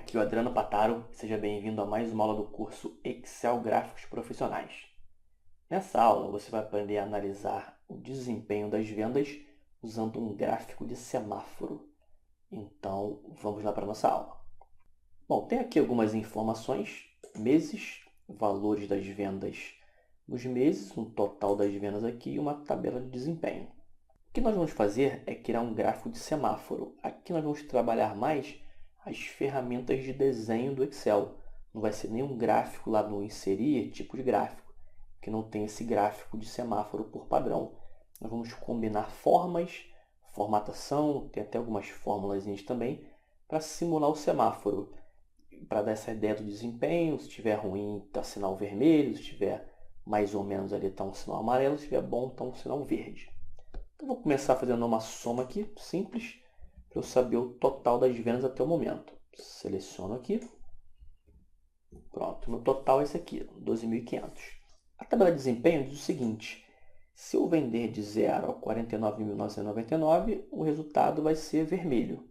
Aqui é o Adriano Pataro, seja bem-vindo a mais uma aula do curso Excel Gráficos Profissionais. Nessa aula você vai aprender a analisar o desempenho das vendas usando um gráfico de semáforo. Então vamos lá para a nossa aula. Bom, tem aqui algumas informações, meses, valores das vendas nos meses, um total das vendas aqui e uma tabela de desempenho. O que nós vamos fazer é criar um gráfico de semáforo. Aqui nós vamos trabalhar mais as ferramentas de desenho do Excel. Não vai ser nenhum gráfico lá no inserir, tipo de gráfico, que não tem esse gráfico de semáforo por padrão. Nós vamos combinar formas, formatação, tem até algumas fórmulas também, para simular o semáforo, para dar essa ideia do desempenho. Se estiver ruim, está sinal vermelho, se estiver mais ou menos ali, está um sinal amarelo, se estiver bom, está um sinal verde. Então, vou começar fazendo uma soma aqui, simples, para eu saber o total das vendas até o momento. Seleciono aqui. Pronto, meu total é esse aqui, 12.500. A tabela de desempenho diz o seguinte: se eu vender de 0 a 49.999, o resultado vai ser vermelho.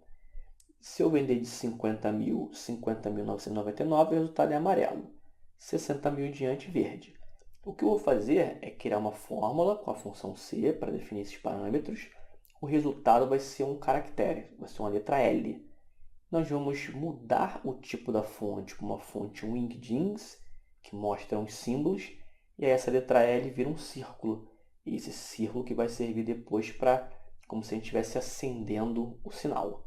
Se eu vender de 50.000 a 50.999, o resultado é amarelo. 60.000 em diante, verde. O que eu vou fazer é criar uma fórmula com a função C para definir esses parâmetros. O resultado vai ser um caractere, vai ser uma letra L. Nós vamos mudar o tipo da fonte com uma fonte Wingdings, que mostra uns símbolos, e aí essa letra L vira um círculo. E esse círculo que vai servir depois para, como se a gente estivesse acendendo o sinal.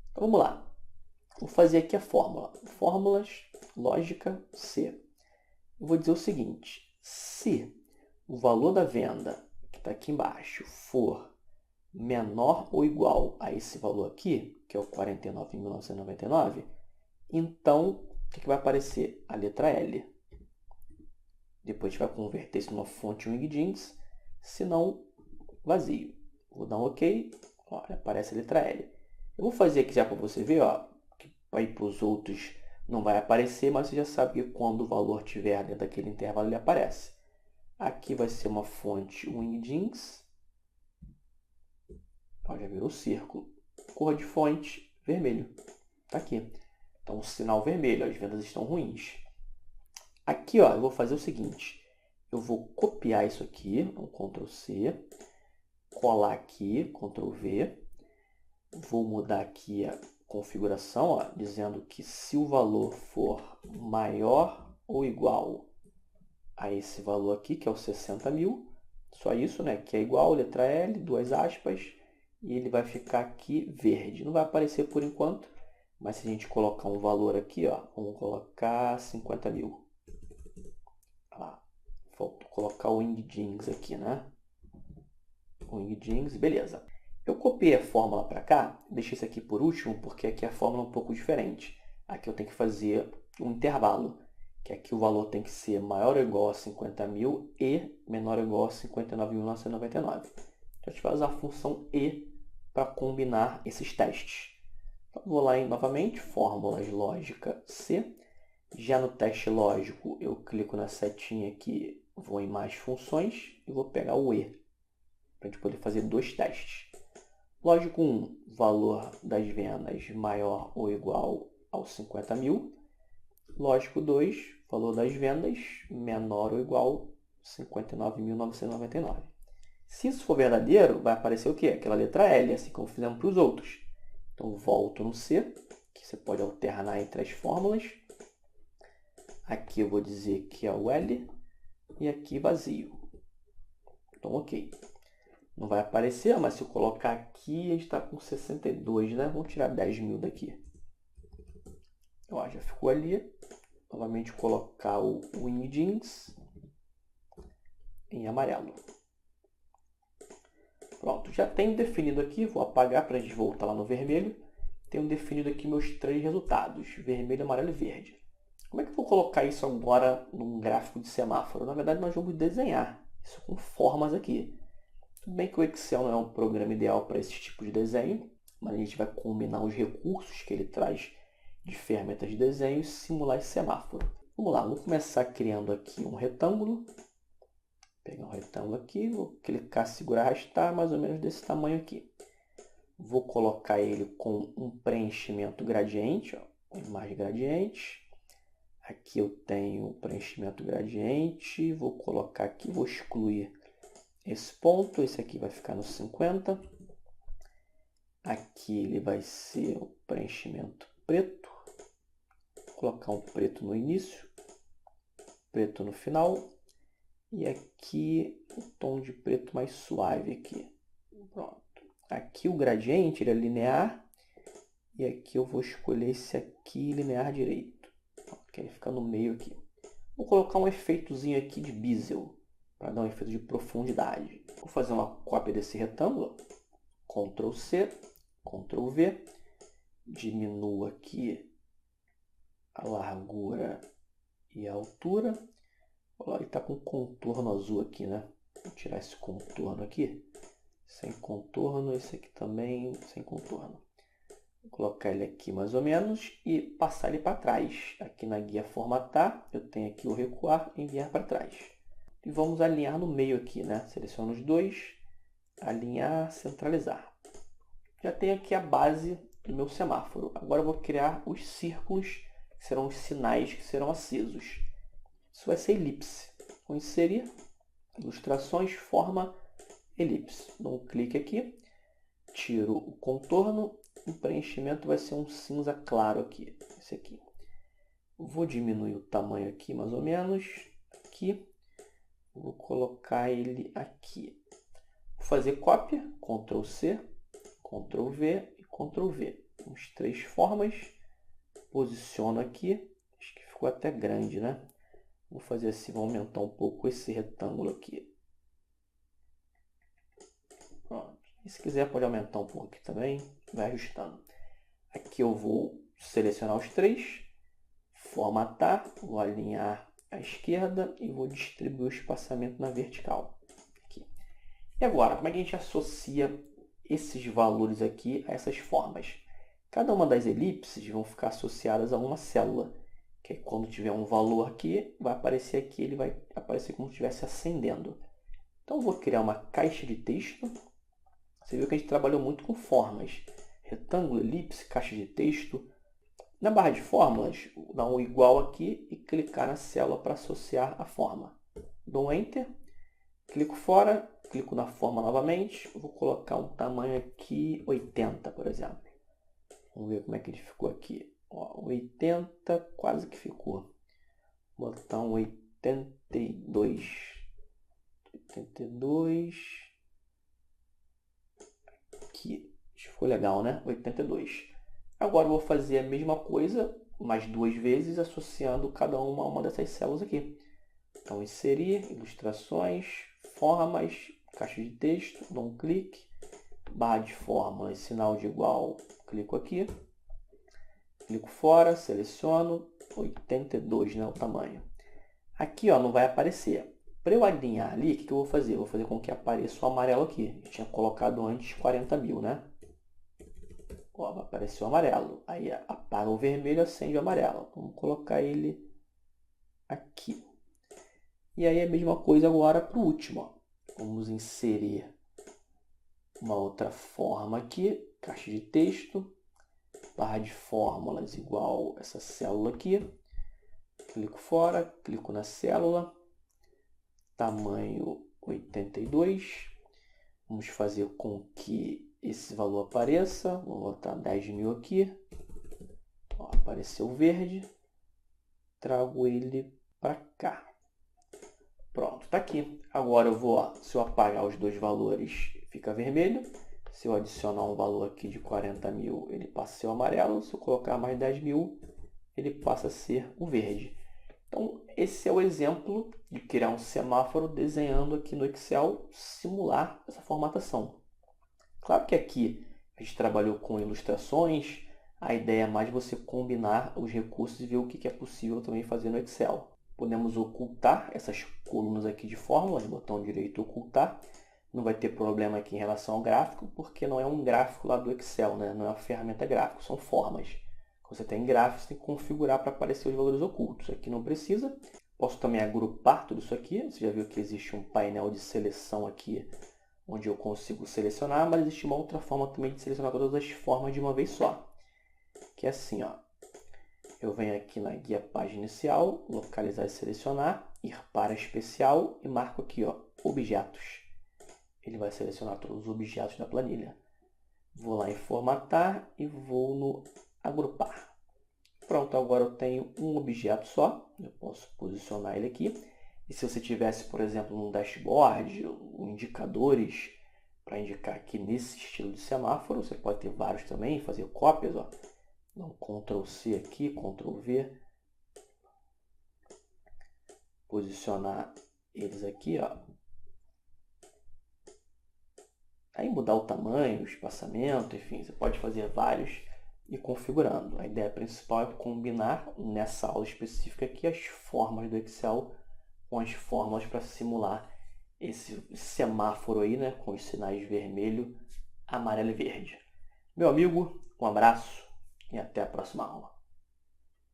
Então vamos lá. Vou fazer aqui a fórmula. Fórmulas, lógica, C. Eu vou dizer o seguinte: se o valor da venda, que está aqui embaixo, for menor ou igual a esse valor aqui, que é o 49.999, então o que vai aparecer? A letra L. Depois a gente vai converter isso numa fonte Wingdings, se não, vazio. Vou dar um OK, olha, aparece a letra L. Eu vou fazer aqui já para você ver, que aí para os outros não vai aparecer, mas você já sabe que quando o valor estiver dentro daquele intervalo ele aparece. Aqui vai ser uma fonte Wingdings. Já virou círculo. Cor de fonte, vermelho. Está aqui. Então, sinal vermelho, as vendas estão ruins. Aqui, eu vou fazer o seguinte. Eu vou copiar isso aqui, um Ctrl C, colar aqui, Ctrl V. Vou mudar aqui a configuração, dizendo que se o valor for maior ou igual a esse valor aqui, que é o 60.000, só isso, né? Que é igual, letra L, duas aspas, e ele vai ficar aqui verde. Não vai aparecer por enquanto, mas se a gente colocar um valor aqui, vamos colocar 50.000. Falta colocar o Wingdings aqui, né? Wingdings, beleza. Eu copiei a fórmula para cá, deixei isso aqui por último, porque aqui a fórmula é um pouco diferente. Aqui eu tenho que fazer um intervalo, que aqui o valor tem que ser maior ou igual a 50.000 e menor ou igual a 59.999. Então a gente vai usar a função E para combinar esses testes. Então, vou lá novamente, fórmulas lógica C. Já no teste lógico, eu clico na setinha aqui, vou em mais funções e vou pegar o E, para a gente poder fazer dois testes. Lógico 1, valor das vendas maior ou igual aos 50.000. Lógico 2, valor das vendas menor ou igual a 59.999. Se isso for verdadeiro, vai aparecer o quê? Aquela letra L, assim como fizemos para os outros. Então, volto no C, que você pode alternar entre as fórmulas. Aqui eu vou dizer que é o L e aqui vazio. Então, OK. Não vai aparecer, mas se eu colocar aqui, a gente está com 62, né? Vamos tirar 10.000 daqui. Já ficou ali. Novamente colocar o Wingdings em amarelo. Pronto, já tenho definido aqui, vou apagar para a gente voltar lá no vermelho. Tenho definido aqui meus três resultados, vermelho, amarelo e verde. Como é que eu vou colocar isso agora num gráfico de semáforo? Na verdade, nós vamos desenhar isso com formas aqui. Tudo bem que o Excel não é um programa ideal para esse tipo de desenho, mas a gente vai combinar os recursos que ele traz de ferramentas de desenho e simular esse semáforo. Vamos lá, vou começar criando aqui um retângulo. Vou pegar um retângulo aqui, vou clicar, segurar, arrastar, mais ou menos desse tamanho aqui. Vou colocar ele com um preenchimento gradiente, mais gradiente. Aqui eu tenho preenchimento gradiente, vou colocar aqui, vou excluir esse ponto, esse aqui vai ficar no 50. Aqui ele vai ser o preenchimento preto, vou colocar um preto no início, preto no final, e aqui um tom de preto mais suave aqui. Pronto. Aqui o gradiente ele é linear, e aqui eu vou escolher esse aqui, linear direito. Que ele fica no meio aqui. Vou colocar um efeitozinho aqui de bezel, para dar um efeito de profundidade. Vou fazer uma cópia desse retângulo, Ctrl C, Ctrl V, diminuo aqui a largura e a altura. Olha, ele está com contorno azul aqui, né? Vou tirar esse contorno aqui, sem contorno, esse aqui também sem contorno. Vou colocar ele aqui mais ou menos e passar ele para trás. Aqui na guia formatar, eu tenho aqui o recuar e enviar para trás. E vamos alinhar no meio aqui, né? Seleciono os dois, alinhar, centralizar. Já tenho aqui a base do meu semáforo. Agora eu vou criar os círculos, que serão os sinais que serão acesos. Isso vai ser elipse. Vou inserir, ilustrações, forma, elipse. Dou um clique aqui, tiro o contorno. O preenchimento vai ser um cinza claro aqui, esse aqui. Vou diminuir o tamanho aqui, mais ou menos, aqui. Vou colocar ele aqui. Vou fazer cópia, Ctrl C, Ctrl V e Ctrl V. Temos 3 formas. Posiciono aqui. Acho que ficou até grande, né? Vou fazer assim, vou aumentar um pouco esse retângulo aqui. Pronto. E se quiser pode aumentar um pouco aqui também, vai ajustando. Aqui eu vou selecionar os 3, formatar, vou alinhar à esquerda e vou distribuir o espaçamento na vertical. Aqui. E agora, como é que a gente associa esses valores aqui a essas formas? Cada uma das elipses vão ficar associadas a uma célula, que aí, quando tiver um valor aqui, vai aparecer aqui, ele vai aparecer como se estivesse ascendendo. Então eu vou criar uma caixa de texto. Você viu que a gente trabalhou muito com formas. Retângulo, elipse, caixa de texto. Na barra de fórmulas, dá um igual aqui e clicar na célula para associar a forma. Dou um Enter, clico fora, clico na forma novamente. Vou colocar um tamanho aqui 80, por exemplo. Vamos ver como é que ele ficou aqui. Ó, 80 quase que ficou. Vou botar um 82. 82. Aqui, ficou legal, né? 82. Agora eu vou fazer a mesma coisa mais 2 vezes, associando cada uma a uma dessas células aqui. Então, inserir, ilustrações, formas, caixa de texto, dou um clique, barra de fórmulas, sinal de igual, clico aqui, clico fora, seleciono, 82, né, o tamanho. Aqui ó, não vai aparecer. Para eu alinhar ali, o que eu vou fazer? Eu vou fazer com que apareça o amarelo aqui. Eu tinha colocado antes 40.000, né? Ó, vai aparecer o amarelo. Aí apaga o vermelho, acende o amarelo. Vamos colocar ele aqui. E aí a mesma coisa agora para o último. Ó. Vamos inserir uma outra forma aqui. Caixa de texto. Barra de fórmulas igual essa célula aqui. Clico fora, clico na célula. Tamanho 82. Vamos fazer com que esse valor apareça. Vou botar 10.000 aqui. Ó, apareceu verde. Trago ele para cá. Pronto, está aqui. Agora eu vou, se eu apagar os dois valores, fica vermelho. Se eu adicionar um valor aqui de 40.000, ele passa a ser o amarelo. Se eu colocar mais 10.000, ele passa a ser o verde. Então, esse é o exemplo de criar um semáforo desenhando aqui no Excel, simular essa formatação. Claro que aqui a gente trabalhou com ilustrações, a ideia é mais você combinar os recursos e ver o que é possível também fazer no Excel. Podemos ocultar essas colunas aqui de fórmulas, botão direito ocultar. Não vai ter problema aqui em relação ao gráfico, porque não é um gráfico lá do Excel, né? Não é uma ferramenta gráfico, são formas. Você tem gráficos, você tem que configurar para aparecer os valores ocultos. Aqui não precisa. Posso também agrupar tudo isso aqui. Você já viu que existe um painel de seleção aqui, onde eu consigo selecionar, mas existe uma outra forma também de selecionar todas as formas de uma vez só. Que é assim, ó. Eu venho aqui na guia página inicial, localizar e selecionar, ir para especial e marco aqui, ó, objetos. Ele vai selecionar todos os objetos da planilha. Vou lá em formatar e vou no agrupar. Pronto, agora eu tenho um objeto só, eu posso posicionar ele aqui. E se você tivesse, por exemplo, um dashboard, indicadores, para indicar aqui nesse estilo de semáforo, você pode ter vários também, fazer cópias, ó. Então, Ctrl C aqui, Ctrl V. Posicionar eles aqui, ó. Aí mudar o tamanho, o espaçamento, enfim, você pode fazer vários e configurando. A ideia principal é combinar nessa aula específica aqui as formas do Excel com as fórmulas para simular esse semáforo aí, né, com os sinais vermelho, amarelo e verde. Meu amigo, um abraço e até a próxima aula.